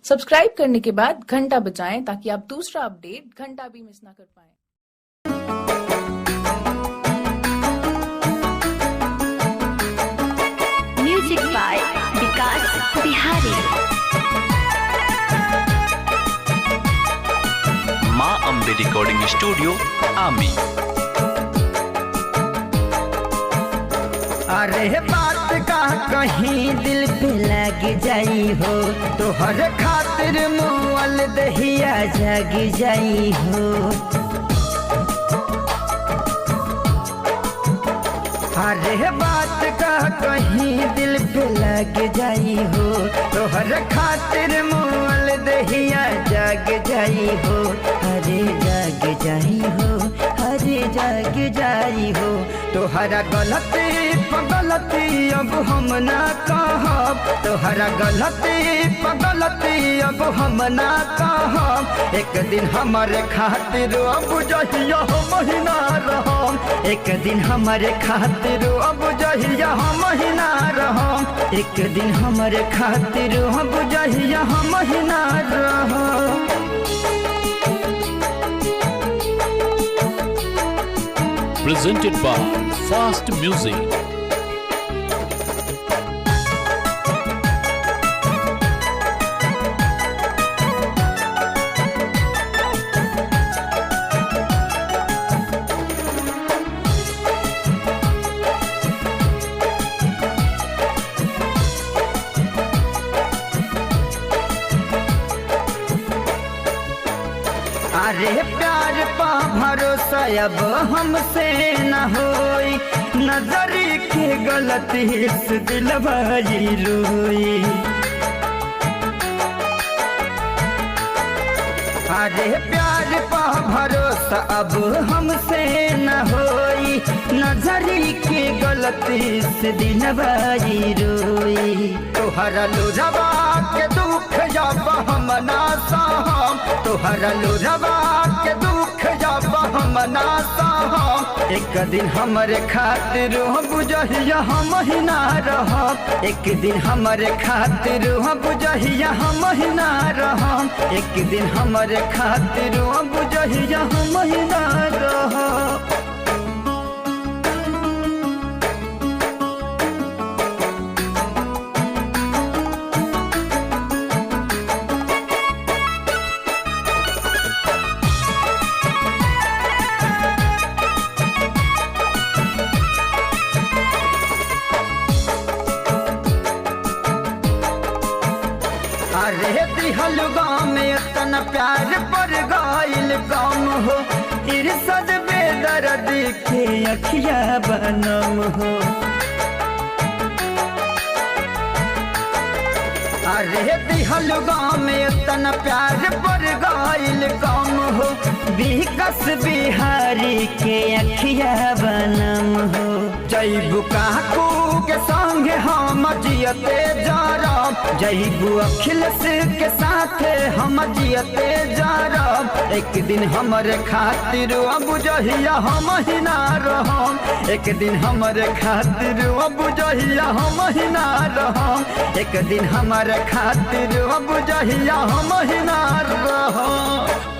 Subscribe करने के बाद घंटा बजाएं ताकि आप दूसरा अपडेट घंटा भी मिस ना कर पाएं। म्यूजिक बाय विकास बिहारी। माँ अम्बे रिकॉर्डिंग स्टूडियो आमी। अरे बात का कहीं दिल पे लग जाई हो, तोहर खातिर मुअल दहिया जग जाई हो। अरे बात का कहीं दिल पे लग जाई हो, तोहर खातिर मुअल दहिया जग जाई हो। अरे जग जाई हो, अरे जग जाई हो। तोहरा गलती पगलती अब हम ना कहब, तोहरा गलती पगलती अब हम ना कहब। एक दिन हमारे खातिर अब जहिया हम ही ना रहम, एक दिन हमारे खातिर अब जहिया हम ही ना रहम, एक दिन हमारे खातिर अब जहिया हम ही ना रहम। Presented by Fast Music. अरे प्यार पा भरोसा अब हमसे न होई, नजरी के गलती से दिल भाई रोई। अरे प्यार पा भरोसा अब हमसे न होई, नजरी के गलती से दिल भाई रोई। तोहरा लोरवा के दुख जब हम ना सहम, तोहरा लोरवा के दुख जब हम ना सहम। एक दिन हमारे खातिर बुझहिया हम ही ना रहम, एक दिन हमारे खातिर बुझहिया हम ही ना रहम, एक दिन हमारे खातिर बुझहिया हम ही ना रहम। अरे दिहल गाँव में इतना प्यार पर गाइल काम हो, इरसद बेदर्द के अखिया बनम हो। अरे दिहल गाँव में इतना प्यार पर गाइल काम हो, विकास बिहारी के अखिया बनम हो। जैबू काकू के संग हम जियते जारब, जैबू अखिलेश के साथ हम जियते जारब। एक दिन हमारे खातिर अब जहिया हम ही ना रहम, एक दिन हमारे खातिर अब जहिया हम ही ना रहम, एक दिन हमारे खातिर अब जहिया हम ही ना रहम।